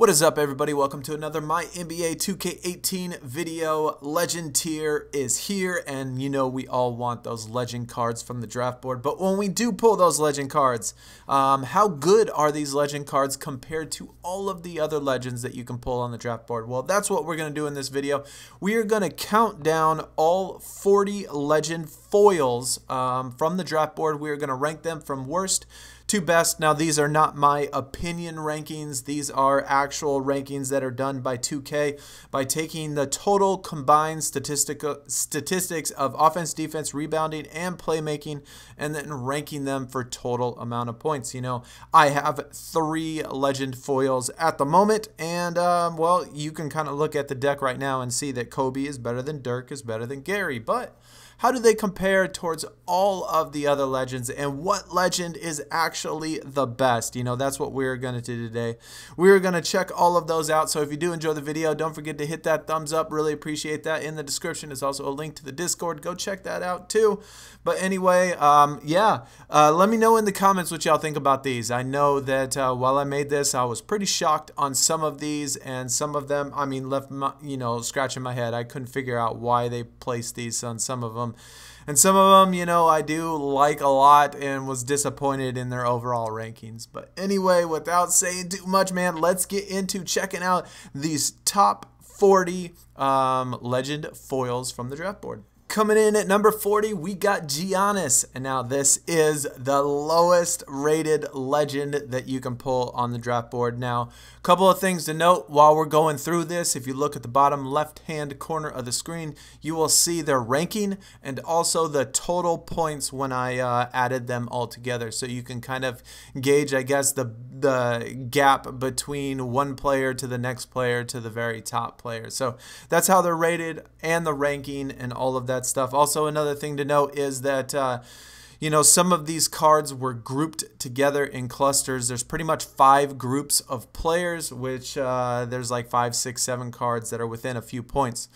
What is up, everybody? Welcome to another MyNBA2k18 video. Legend tier is here, and you know we all want those legend cards from the draft board. But when we do pull those legend cards, how good are these legend cards compared to all of the other legends that you can pull on the draft board? Well, that's what we're going to do in this video. We are going to count down all 40 legend foils from the draft board. We are going to rank them from worst to best. Now, these are not my opinion rankings. These are actual rankings that are done by 2K by taking the total combined statistics of offense, defense, rebounding, and playmaking, and then ranking them for total amount of points. You know, I have 3 legend foils at the moment, and well, you can kind of look at the deck right now and see that Kobe is better than Dirk, is better than Gary, but how do they compare towards all of the other legends, and what legend is actually the best? You know, that's what we're going to do today. We're going to check all of those out. So if you do enjoy the video, don't forget to hit that thumbs up. Really appreciate that. In the description is also a link to the Discord. Go check that out too. But anyway, let me know in the comments what y'all think about these. I know that while I made this, I was pretty shocked on some of these, and some of them, I mean, left my, scratching my head. I couldn't figure out why they placed these on some of them. And some of them, you know, I do like a lot and was disappointed in their overall rankings. But anyway, without saying too much, man, let's get into checking out these top 40 legend foils from the draft board. Coming in at number 40, we got Giannis. And now this is the lowest rated legend that you can pull on the draft board. Now, a couple of things to note while we're going through this. If you look at the bottom left-hand corner of the screen, you will see their ranking and also the total points when I added them all together. So you can kind of gauge, I guess, the gap between one player to the next player to the very top player. So that's how they're rated and the ranking and all of that stuff. Also, another thing to note is that you know, some of these cards were grouped together in clusters. There's pretty much 5 groups of players, which there's like 5, 6, 7 cards that are within a few points.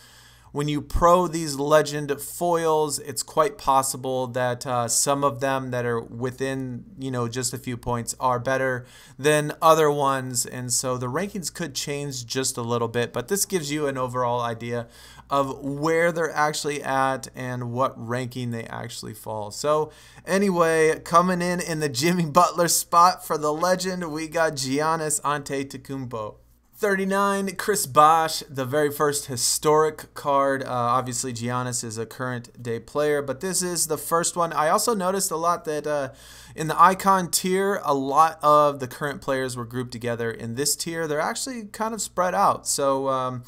When you pro these legend foils, it's quite possible that some of them that are within, you know, just a few points are better than other ones. And so the rankings could change just a little bit, but this gives you an overall idea of where they're actually at and what ranking they actually fall. So anyway, coming in the Jimmy Butler spot for the legend, we got Giannis Antetokounmpo. 39, Chris Bosh, the very first historic card. Obviously, Giannis is a current day player, but this is the first one. I also noticed a lot that in the icon tier, a lot of the current players were grouped together. In this tier, they're actually kind of spread out. So,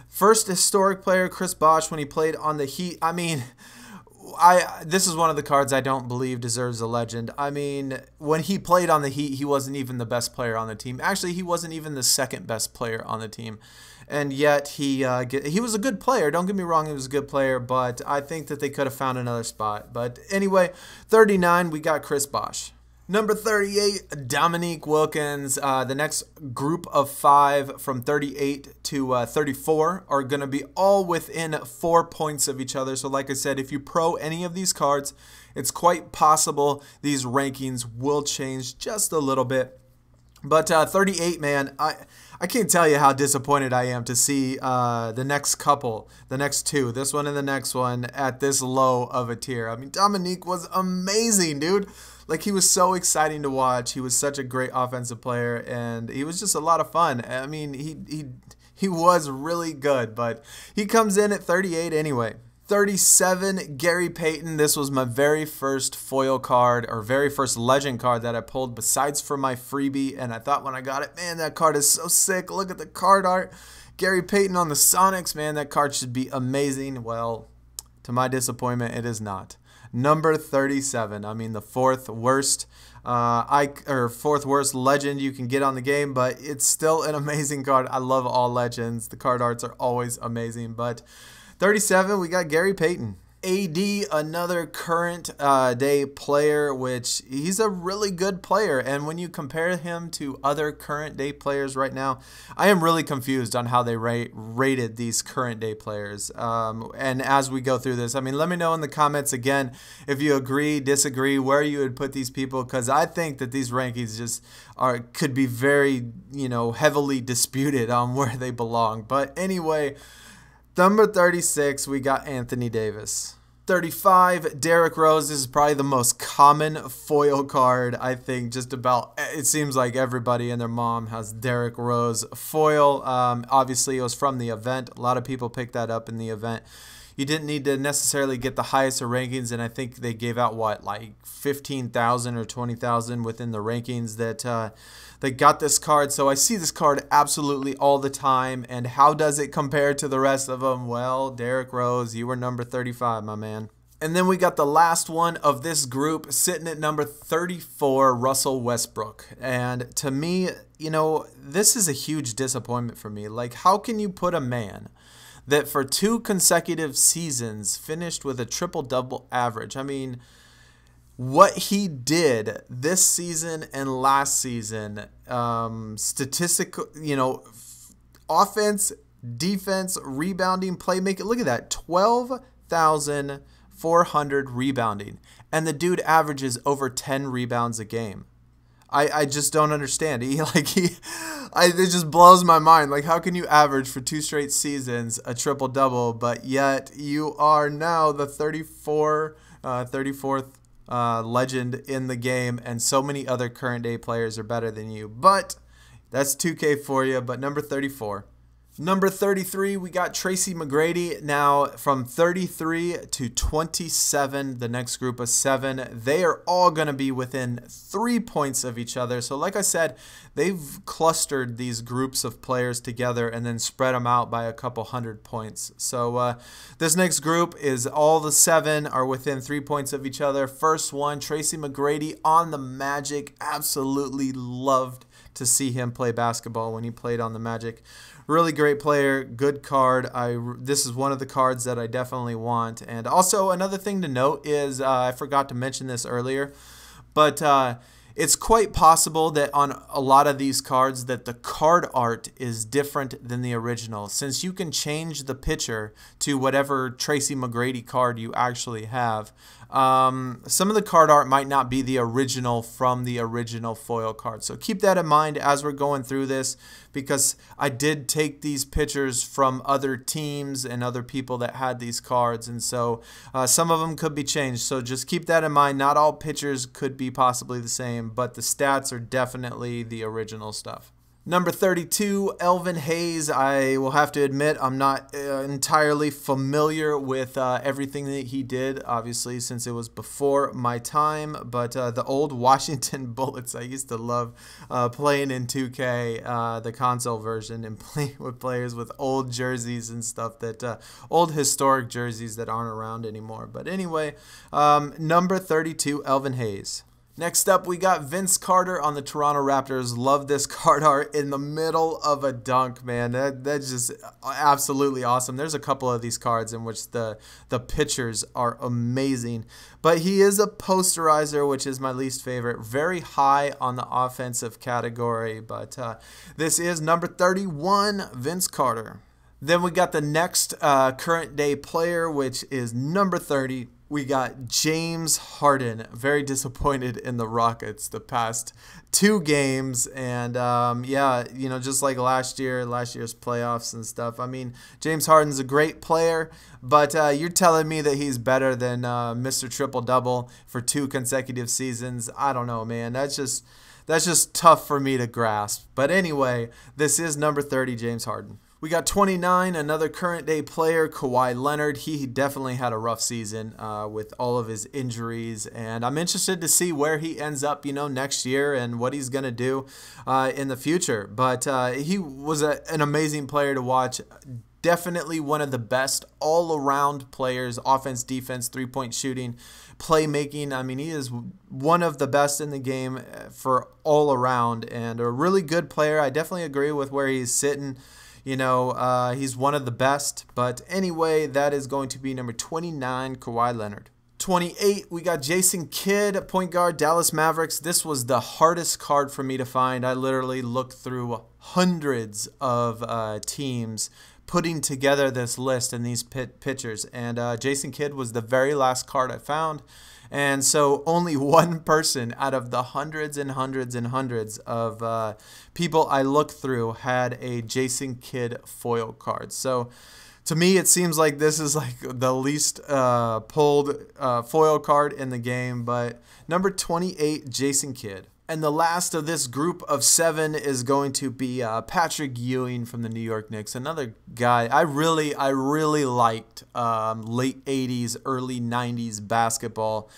first historic player, Chris Bosh, when he played on the Heat. I mean, this is one of the cards I don't believe deserves a legend. I mean, when he played on the Heat, he wasn't even the best player on the team. Actually, he wasn't even the second best player on the team. And yet, he was a good player. Don't get me wrong, he was a good player, but I think that they could have found another spot. But anyway, 39, we got Chris Bosh. Number 38, Dominique Wilkins. The next group of 5 from 38 to 34 are going to be all within 4 points of each other. So like I said, if you pro any of these cards, it's quite possible these rankings will change just a little bit. But 38, man, I can't tell you how disappointed I am to see the next couple, the next 2, this one and the next one, at this low of a tier. I mean, Dominique was amazing, dude. Like, he was so exciting to watch. He was such a great offensive player, and he was just a lot of fun. I mean, he was really good, but he comes in at 38 anyway. 37, Gary Payton. This was my very first foil card, or very first legend card that I pulled besides for my freebie, and I thought when I got it, man, that card is so sick. Look at the card art. Gary Payton on the Sonics, man, that card should be amazing. Well, to my disappointment, it is not. Number 37. I mean, the fourth worst legend you can get on the game, but it's still an amazing card. I love all legends. The card arts are always amazing. But 37, we got Gary Payton. AD, another current day player, which he's a really good player. And when you compare him to other current day players right now, I am really confused on how they rated these current day players. And as we go through this, I mean, let me know in the comments again if you agree, disagree, where you would put these people, because I think that these rankings just could be very, heavily disputed on where they belong. But anyway, number 36, we got Anthony Davis. 35, Derrick Rose. This is probably the most common foil card, I think, just about. It seems like everybody and their mom has Derrick Rose foil. Obviously, it was from the event. A lot of people picked that up in the event. You didn't need to necessarily get the highest of rankings, and I think they gave out, like 15,000 or 20,000 within the rankings that they got this card. So I see this card absolutely all the time. And how does it compare to the rest of them? Well, Derrick Rose, you were number 35, my man. And then we got the last one of this group sitting at number 34, Russell Westbrook. And to me, this is a huge disappointment for me. Like, how can you put a man that for 2 consecutive seasons finished with a triple-double average? I mean, what he did this season and last season, statistical, offense, defense, rebounding, playmaking. Look at that, 12,400 rebounding. And the dude averages over 10 rebounds a game. I just don't understand. It just blows my mind. Like, how can you average for 2 straight seasons a triple-double, but yet you are now the 34th legend in the game, and so many other current day players are better than you. But that's 2K for you. But number 34. Number 33, we got Tracy McGrady. Now, from 33 to 27, the next group of 7, they are all going to be within 3 points of each other. So, like I said, they've clustered these groups of players together and then spread them out by a couple hundred points. So, this next group is all the 7 are within 3 points of each other. First one, Tracy McGrady on the Magic. Absolutely loved to see him play basketball when he played on the Magic. Really great player, good card. This is one of the cards that I definitely want. And also another thing to note is, I forgot to mention this earlier, but it's quite possible that on a lot of these cards that the card art is different than the original, since you can change the picture to whatever Tracy McGrady card you actually have. Some of the card art might not be the original from the original foil card. So keep that in mind as we're going through this, because I did take these pictures from other teams and other people that had these cards, and so some of them could be changed. So just keep that in mind. Not all pictures could be possibly the same, but the stats are definitely the original stuff. Number 32, Elvin Hayes. I will have to admit I'm not entirely familiar with everything that he did, obviously, since it was before my time. But the old Washington Bullets, I used to love playing in 2K, the console version, and playing with players with old jerseys and stuff, that old historic jerseys that aren't around anymore. But anyway, number 32, Elvin Hayes. Next up, we got Vince Carter on the Toronto Raptors. Love this card art in the middle of a dunk, man. That's just absolutely awesome. There's a couple of these cards in which the pictures are amazing. But he is a posterizer, which is my least favorite. Very high on the offensive category. But this is number 31, Vince Carter. Then we got the next current day player, which is number 30. We got James Harden. Very disappointed in the Rockets the past 2 games. And yeah, just like last year's playoffs and stuff. I mean, James Harden's a great player, but you're telling me that he's better than Mr. Triple-Double for 2 consecutive seasons. I don't know, man. That's just tough for me to grasp. But anyway, this is number 30, James Harden. We got 29, another current day player, Kawhi Leonard. He definitely had a rough season with all of his injuries, and I'm interested to see where he ends up, next year and what he's going to do in the future. But he was an amazing player to watch. Definitely one of the best all-around players, offense, defense, three-point shooting, playmaking. I mean, he is one of the best in the game for all around, and a really good player. I definitely agree with where he's sitting. He's one of the best. But anyway, that is going to be number 29, Kawhi Leonard. 28, we got Jason Kidd, point guard, Dallas Mavericks. This was the hardest card for me to find. I literally looked through hundreds of teams putting together this list and these pitchers. And Jason Kidd was the very last card I found. And so only one person out of the hundreds and hundreds and hundreds of people I looked through had a Jason Kidd foil card. So to me, it seems like this is like the least pulled foil card in the game. But number 28, Jason Kidd. And the last of this group of 7 is going to be Patrick Ewing from the New York Knicks. Another guy I really liked late 80s, early 90s basketball.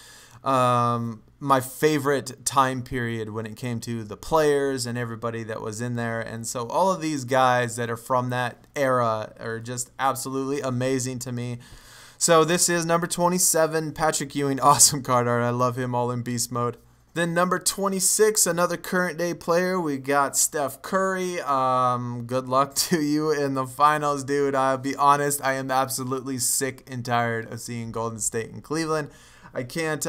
My favorite time period when it came to the players and everybody that was in there. And so all of these guys that are from that era are just absolutely amazing to me. So this is number 27, Patrick Ewing. Awesome card art. I love him all in beast mode. Then number 26, another current day player. We got Steph Curry. Good luck to you in the finals, dude. I'll be honest, I am absolutely sick and tired of seeing Golden State and Cleveland. I can't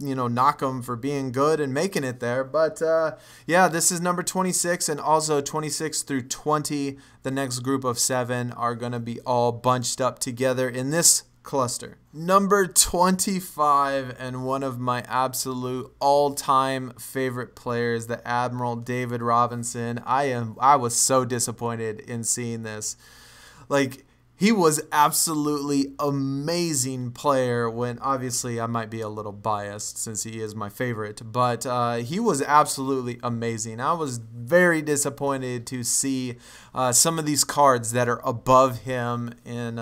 knock them for being good and making it there. But yeah, this is number 26, and also 26 through 20, the next group of 7 are going to be all bunched up together in this cluster. Number 25, and one of my absolute all-time favorite players, the Admiral David Robinson. I was so disappointed in seeing this. Like, he was absolutely amazing player when, obviously, I might be a little biased since he is my favorite, but he was absolutely amazing. I was very disappointed to see some of these cards that are above him in,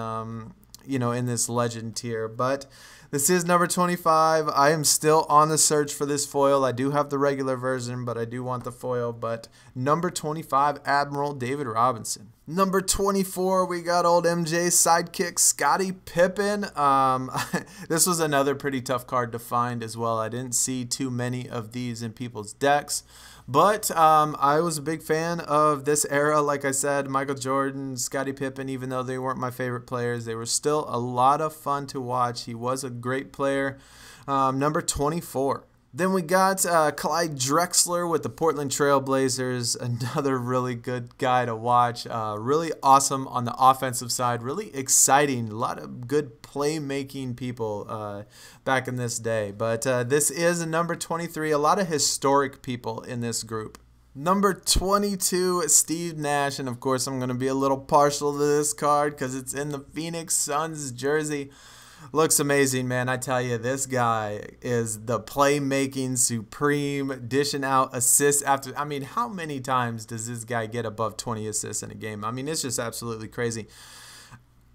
in this legend tier, but this is number 25. I am still on the search for this foil. I do have the regular version, but I do want the foil. But number 25, Admiral David Robinson. Number 24, we got old MJ's sidekick, Scottie Pippen. This was another pretty tough card to find as well. I didn't see too many of these in people's decks. But I was a big fan of this era. Like I said, Michael Jordan, Scottie Pippen, even though they weren't my favorite players, they were still a lot of fun to watch. He was a great player. Number 24. Then we got Clyde Drexler with the Portland Trail Blazers, another really good guy to watch. Really awesome on the offensive side, really exciting. A lot of good playmaking people back in this day. But this is number 23, a lot of historic people in this group. Number 22, Steve Nash, and of course I'm going to be a little partial to this card because it's in the Phoenix Suns jersey. Looks amazing, man. I tell you, this guy is the playmaking supreme, dishing out assists after. I mean, how many times does this guy get above 20 assists in a game? I mean, it's just absolutely crazy.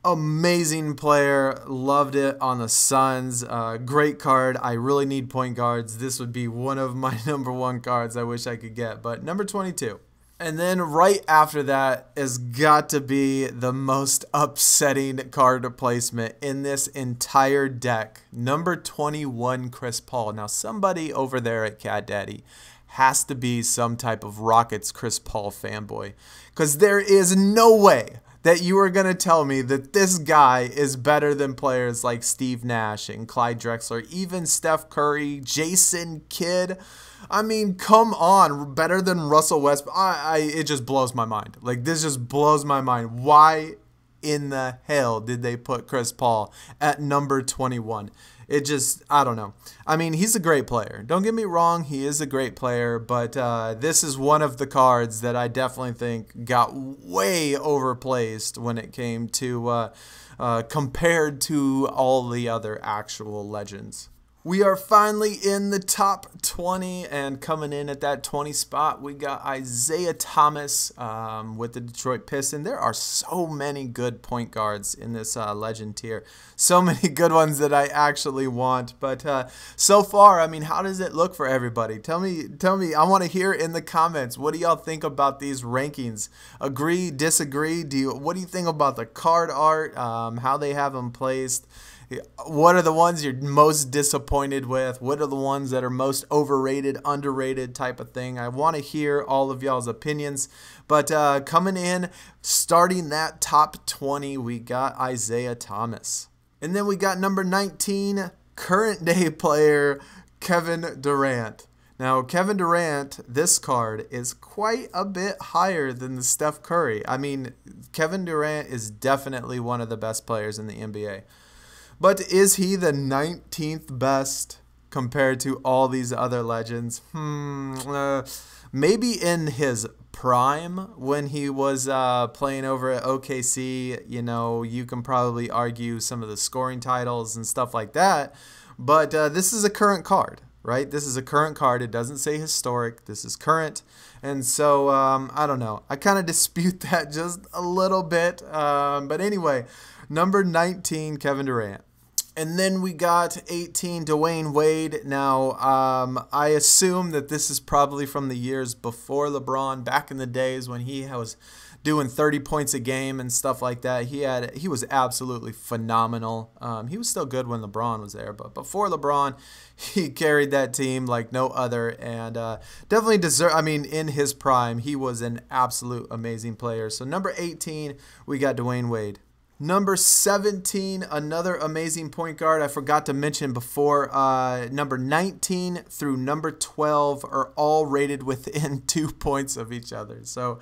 Amazing player. Loved it on the Suns. Great card. I really need point guards. This would be one of my number 1 cards I wish I could get. But number 22. And then right after that has got to be the most upsetting card placement in this entire deck. Number 21, Chris Paul. Now, somebody over there at Cat Daddy has to be some type of Rockets Chris Paul fanboy, because there is no way that you are going to tell me that this guy is better than players like Steve Nash and Clyde Drexler, even Steph Curry, Jason Kidd. I mean, come on, better than Russell Westbrook. It just blows my mind. Like, this just blows my mind. Why in the hell did they put Chris Paul at number 21? It just, I don't know. I mean, he's a great player. Don't get me wrong, he is a great player, but this is one of the cards that I definitely think got way overplaced when it came to compared to all the other actual legends. We are finally in the top 20, and coming in at that 20 spot, we got Isaiah Thomas with the Detroit Pistons. There are so many good point guards in this legend tier. So many good ones that I actually want. But so far, I mean, how does it look for everybody? Tell me. I want to hear in the comments. What do y'all think about these rankings? Agree, disagree? What do you think about the card art? How they have them placed? What are the ones you're most disappointed with? What are the ones that are most overrated, underrated type of thing? I want to hear all of y'all's opinions. But coming in, starting that top 20, we got Isaiah Thomas. And then we got number 19, current day player, Kevin Durant. Now, Kevin Durant, this card is quite a bit higher than the Steph Curry. I mean, Kevin Durant is definitely one of the best players in the NBA. But is he the 19th best compared to all these other legends? Maybe in his prime when he was playing over at OKC, you know, you can probably argue some of the scoring titles and stuff like that. But this is a current card. Right? This is a current card. It doesn't say historic. This is current. And so, I don't know. I kind of dispute that just a little bit. But anyway, number 19, Kevin Durant. And then we got 18, Dwayne Wade. Now, I assume that this is probably from the years before LeBron, back in the days when he was doing 30 points a game and stuff like that. He was absolutely phenomenal. He was still good when LeBron was there, but before LeBron, he carried that team like no other, and definitely in his prime, he was an absolute amazing player. So number 18, we got Dwayne Wade. Number 17, another amazing point guard I forgot to mention before. Number 19 through number 12 are all rated within 2 points of each other. So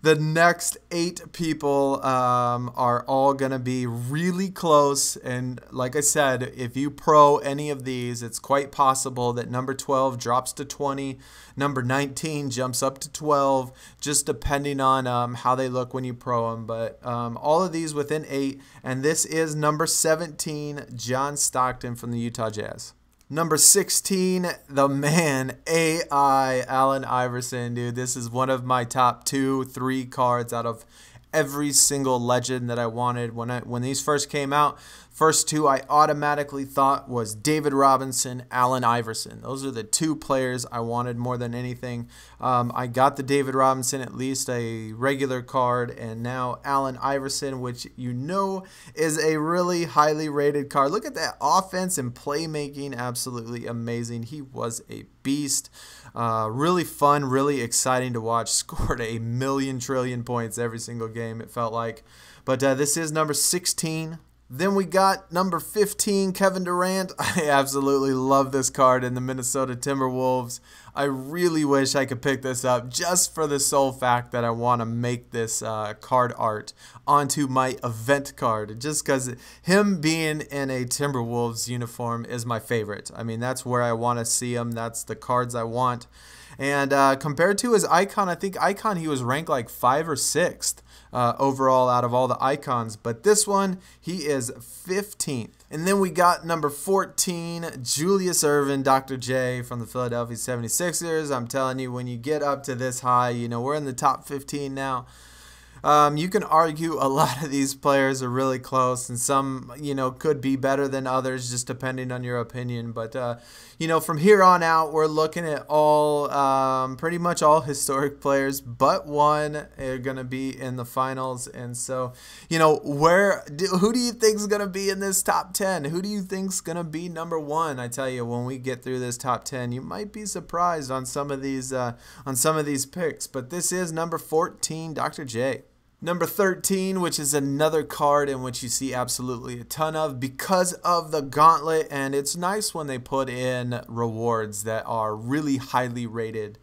the next 8 people are all going to be really close. And like I said, if you pro any of these, it's quite possible that number 12 drops to 20. Number 19 jumps up to 12, just depending on how they look when you pro them. But all of these within 8. And this is number 17, John Stockton from the Utah Jazz. Number 16, the man, AI, Allen Iverson. Dude, this is one of my top 2-3 cards out of every single legend that I wanted. When these first came out, first 2 I automatically thought was David Robinson, Allen Iverson. Those are the 2 players I wanted more than anything. I got the David Robinson, at least a regular card, and now Allen Iverson, which you know is a really highly rated card. Look at that offense and playmaking, absolutely amazing. He was a beast. Really fun, really exciting to watch. Scored a million trillion points every single game, it felt like. But this is number 16. Then we got number 15, Kevin Durant. I absolutely love this card in the Minnesota Timberwolves. I really wish I could pick this up just for the sole fact that I want to make this card art onto my event card. Just because him being in a Timberwolves uniform is my favorite. I mean, that's where I want to see him. That's the cards I want. And compared to his icon, I think icon he was ranked like 5th or 6th. Overall out of all the icons, but this one he is 15th. And then we got number 14, Julius Erving, Dr. J from the Philadelphia 76ers. I'm telling you, when you get up to this high, you know, we're in the top 15 now. You can argue a lot of these players are really close, and some, you know, could be better than others, just depending on your opinion. But, you know, from here on out, we're looking at all, pretty much all historic players, but one are going to be in the finals. And so, you know, who do you think is going to be in this top 10? Who do you think is going to be number 1? I tell you, when we get through this top 10, you might be surprised on some of these picks. But this is number 14, Dr. J. Number 13, which is another card in which you see absolutely a ton of because of the gauntlet, and it's nice when they put in rewards that are really highly rated.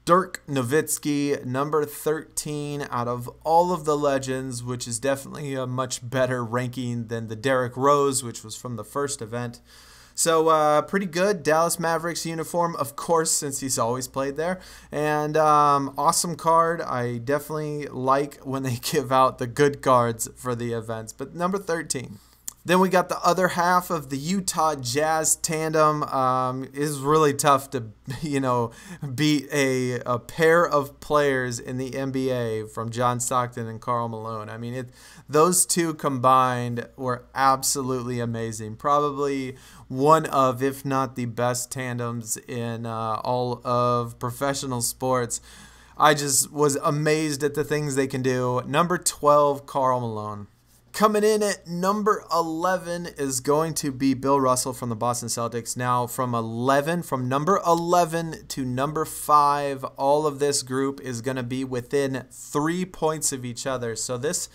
Dirk Nowitzki, number 13 out of all of the legends, which is definitely a much better ranking than the Derrick Rose, which was from the first event. So pretty good. Dallas Mavericks uniform, of course, since he's always played there. And awesome card. I definitely like when they give out the good cards for the events. But number 13. Then we got the other half of the Utah Jazz tandem. Is really tough to, you know, beat a pair of players in the NBA from John Stockton and Karl Malone. I mean, those two combined were absolutely amazing. Probably one of, if not the best tandems in all of professional sports. I just was amazed at the things they can do. Number 12, Karl Malone. Coming in at number 11 is going to be Bill Russell from the Boston Celtics. Now, from number 11 to number 5, all of this group is going to be within 3 points of each other. So this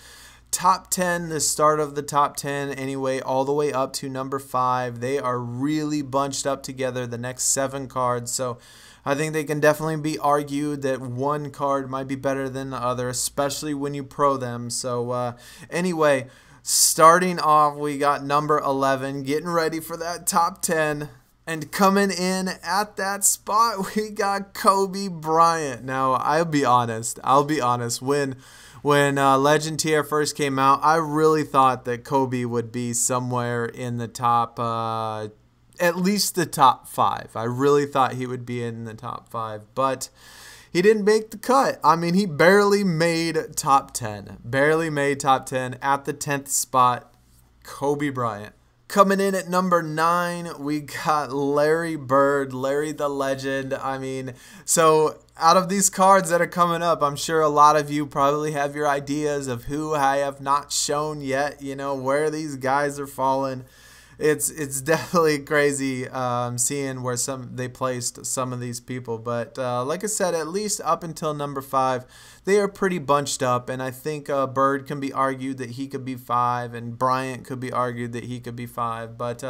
top 10, the start of the top 10 anyway, all the way up to number 5, they are really bunched up together, the next 7 cards. So I think they can definitely be argued that one card might be better than the other, especially when you pro them. So anyway, starting off, we got number 11, getting ready for that top 10. And coming in at that spot, we got Kobe Bryant. Now, I'll be honest. When Legend Tier first came out, I really thought that Kobe would be somewhere in the top at least the top 5. I really thought he would be in the top 5, but he didn't make the cut. I mean, he barely made top 10. Barely made top 10 at the 10th spot. Kobe Bryant. Coming in at number 9, we got Larry Bird, Larry the Legend. I mean, so out of these cards that are coming up, I'm sure a lot of you probably have your ideas of who I have not shown yet, you know, where these guys are falling. It's definitely crazy seeing where they placed some of these people. But like I said, at least up until number 5, they are pretty bunched up. And I think Bird can be argued that he could be 5, and Bryant could be argued that he could be 5. But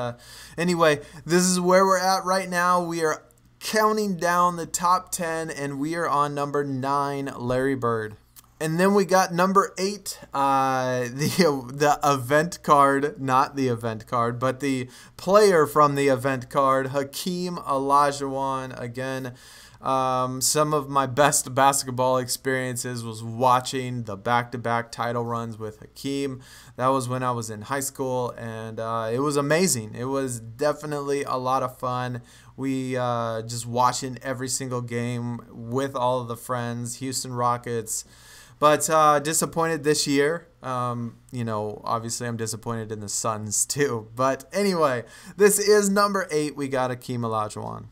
anyway, this is where we're at right now. We are counting down the top 10, and we are on number 9, Larry Bird. And then we got number 8, the event card, not the event card, but the player from the event card, Hakeem Olajuwon. Again, some of my best basketball experiences was watching the back-to-back title runs with Hakeem. That was when I was in high school, and it was amazing. It was definitely a lot of fun. We just watching every single game with all of the friends, Houston Rockets. But disappointed this year. You know, obviously I'm disappointed in the Suns too. But anyway, this is number 8. We got Hakeem Olajuwon.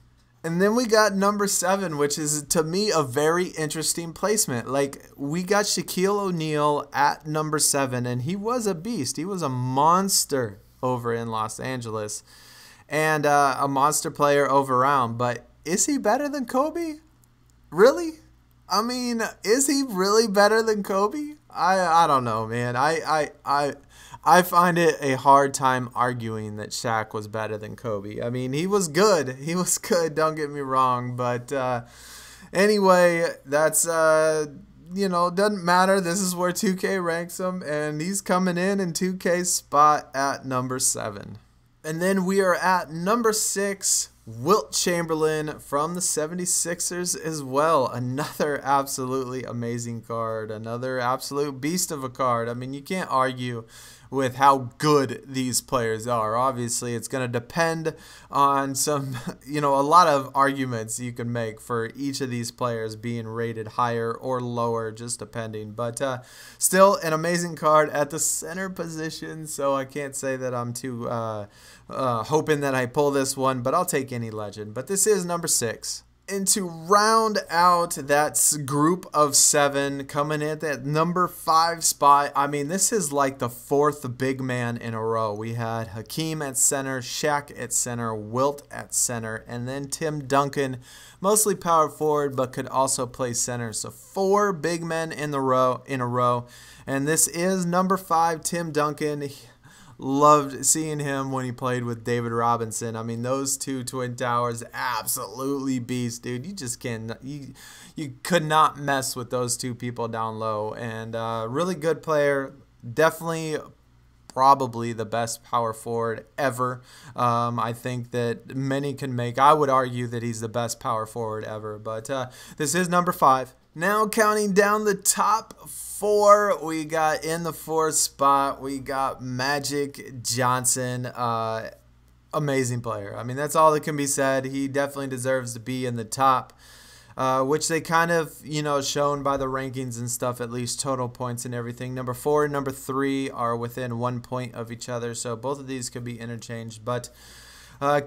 And then we got number 7, which is, to me, a very interesting placement. Like, we got Shaquille O'Neal at number 7, and he was a beast. He was a monster over in Los Angeles. And a monster player over around. But is he better than Kobe? Really? I mean, is he really better than Kobe? I don't know, man. I find it a hard time arguing that Shaq was better than Kobe. I mean, he was good. He was good, don't get me wrong. But anyway, that's, you know, doesn't matter. This is where 2K ranks him, and he's coming in 2K's spot at number 7. And then we are at number 6, Wilt Chamberlain from the 76ers as well. Another absolutely amazing card. Another absolute beast of a card. I mean, you can't argue with how good these players are. Obviously, it's going to depend on some, you know, a lot of arguments you can make for each of these players being rated higher or lower, just depending. But still an amazing card at the center position, so I can't say that I'm too hoping that I pull this one, but I'll take any legend. But this is number 6. And to round out that group of 7, coming in at that number 5 spot, I mean, this is like the 4th big man in a row. We had Hakeem at center, Shaq at center, Wilt at center, and then Tim Duncan, mostly power forward, but could also play center. So 4 big men in a row. And this is number 5, Tim Duncan. Loved seeing him when he played with David Robinson. I mean, those two Twin Towers, absolutely beast, dude. You just can't, you could not mess with those two people down low. And really good player. Definitely probably the best power forward ever. I think that many can make, I would argue that he's the best power forward ever. But this is number 5. Now counting down the top 4, we got in the 4th spot, we got Magic Johnson. Amazing player. I mean, that's all that can be said. He definitely deserves to be in the top, which they kind of, you know, shown by the rankings and stuff, at least total points and everything. Number 4 and number 3 are within 1 point of each other, so both of these could be interchanged. But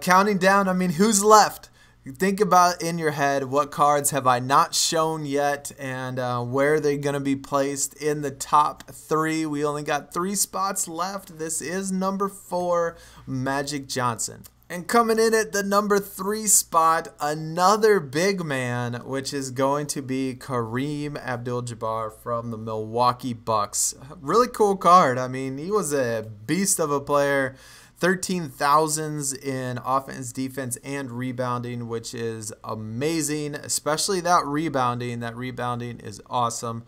counting down, I mean, who's left? Think about in your head, what cards have I not shown yet, and where are they going to be placed in the top 3. We only got 3 spots left. This is number 4, Magic Johnson. And coming in at the number 3 spot, another big man, which is going to be Kareem Abdul-Jabbar from the Milwaukee Bucks. Really cool card. I mean, he was a beast of a player. 13,000s in offense, defense, and rebounding, which is amazing, especially that rebounding. That rebounding is awesome.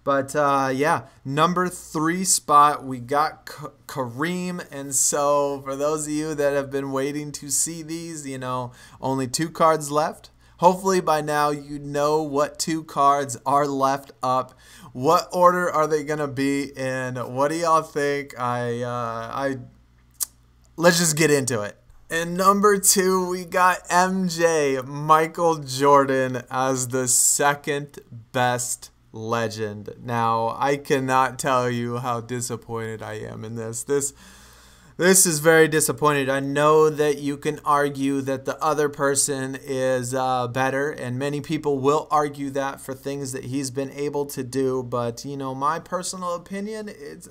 But yeah, number 3 spot, we got Kareem. And so for those of you that have been waiting to see these, you know, only 2 cards left. Hopefully by now you know what 2 cards are left up. What order are they going to be in? What do y'all think? Let's just get into it. And number 2, we got MJ, Michael Jordan, as the second best legend. Now, I cannot tell you how disappointed I am in this. This is very disappointing. I know that you can argue that the other person is better, and many people will argue that for things that he's been able to do. But, you know, my personal opinion is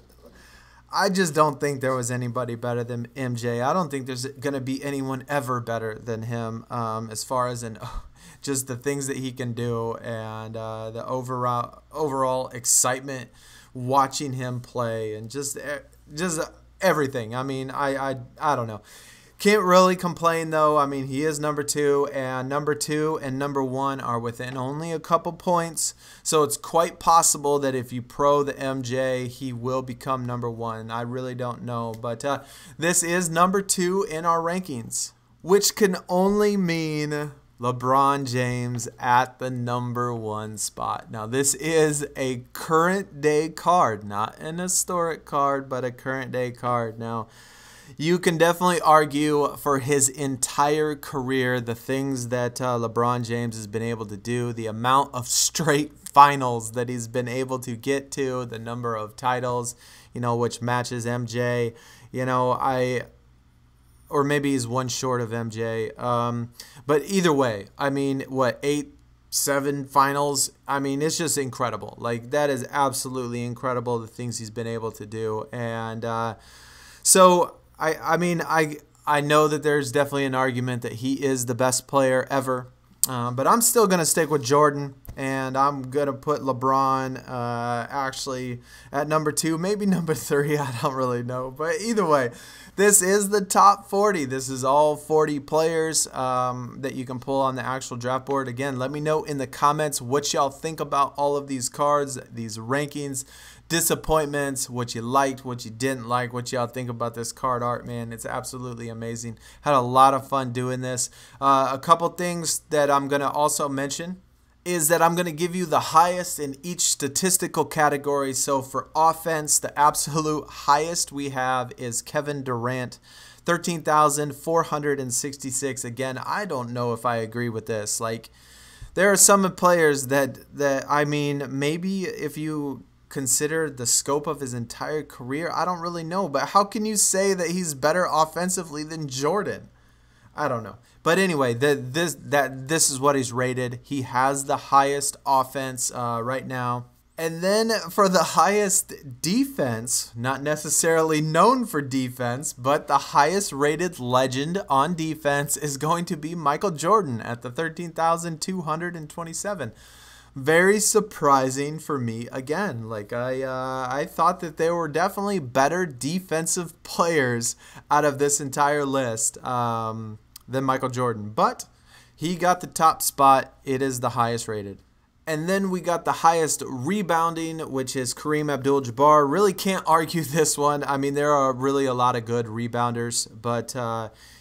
I just don't think there was anybody better than MJ. I don't think there's going to be anyone ever better than him as far as just the things that he can do and the overall excitement watching him play and just everything. I mean, I don't know. Can't really complain, though. I mean, he is number 2, and number 2 and number 1 are within only a couple points. So it's quite possible that if you pro the MJ, he will become number 1. I really don't know. But this is number 2 in our rankings, which can only mean LeBron James at the number 1 spot. Now, this is a current day card, not an historic card, but a current day card. Now, you can definitely argue for his entire career, the things that LeBron James has been able to do, the amount of straight finals that he's been able to get to, the number of titles, you know, which matches MJ. You know, or maybe he's one short of MJ. But either way, I mean, what, 8, 7 finals? I mean, it's just incredible. Like, that is absolutely incredible, the things he's been able to do. And so I mean, I know that there's definitely an argument that he is the best player ever, but I'm still going to stick with Jordan, and I'm going to put LeBron actually at number 2, maybe number 3, I don't really know. But either way, this is the top 40. This is all 40 players that you can pull on the actual draft board. Again, let me know in the comments what y'all think about all of these cards, these rankings, disappointments, what you liked, what you didn't like, what y'all think about this card art, man. It's absolutely amazing. Had a lot of fun doing this. A couple things that I'm going to also mention is that I'm going to give you the highest in each statistical category. So for offense, the absolute highest we have is Kevin Durant, 13,466. Again, I don't know if I agree with this. Like, there are some players that I mean, maybe if you consider the scope of his entire career, I don't really know. But how can you say that he's better offensively than Jordan? I don't know. But anyway, this is what he's rated. He has the highest offense right now. And then for the highest defense, not necessarily known for defense, but the highest rated legend on defense is going to be Michael Jordan at the 13,227. Very surprising for me again. Like, I thought that there were definitely better defensive players out of this entire list than Michael Jordan. But he got the top spot. It is the highest rated. And then we got the highest rebounding, which is Kareem Abdul-Jabbar. Really can't argue this one. I mean, there are really a lot of good rebounders, but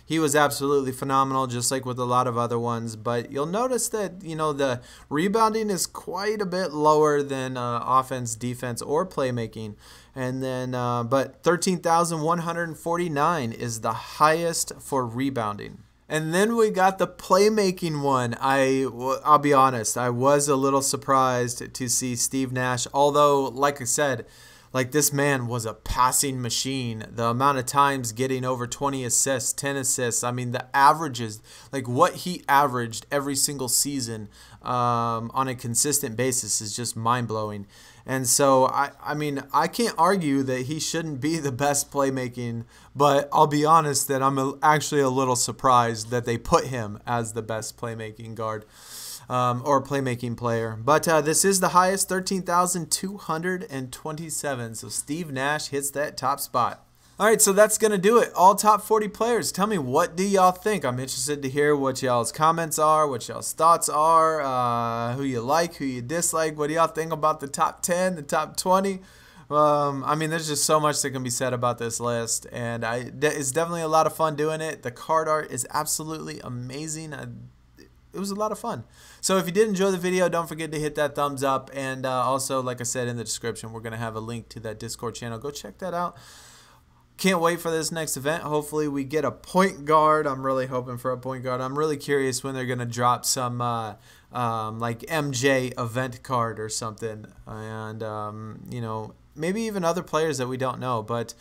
he was absolutely phenomenal, just like with a lot of other ones. But you'll notice that, you know, the rebounding is quite a bit lower than offense, defense, or playmaking. And then, but 13,149 is the highest for rebounding. And then we got the playmaking one. I'll be honest, I was a little surprised to see Steve Nash. Although, like I said, Like, this man was a passing machine. The amount of times getting over 20 assists, 10 assists. I mean, the averages, like what he averaged every single season on a consistent basis is just mind-blowing. And so, I mean, I can't argue that he shouldn't be the best playmaking, but I'll be honest that I'm actually a little surprised that they put him as the best playmaking guard. Or playmaking player. But this is the highest, 13,227. So Steve Nash hits that top spot. All right, so that's going to do it. All top 40 players. Tell me, what do y'all think? I'm interested to hear what y'all's comments are, what y'all's thoughts are, who you like, who you dislike. What do y'all think about the top 10, the top 20? I mean, there's just so much that can be said about this list, and it's definitely a lot of fun doing it. The card art is absolutely amazing. It was a lot of fun. So if you did enjoy the video, don't forget to hit that thumbs up. And also, like I said in the description, we're going to have a link to that Discord channel. Go check that out. Can't wait for this next event. Hopefully we get a point guard. I'm really hoping for a point guard. I'm really curious when they're going to drop some like MJ event card or something. And, you know, maybe even other players that we don't know. But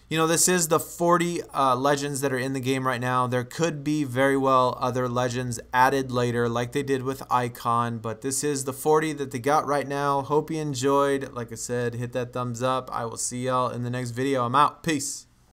you know, this is the 40 legends that are in the game right now. There could be very well other legends added later like they did with Icon, but this is the 40 that they got right now. Hope you enjoyed. Like I said, hit that thumbs up. I will see y'all in the next video. I'm out. Peace.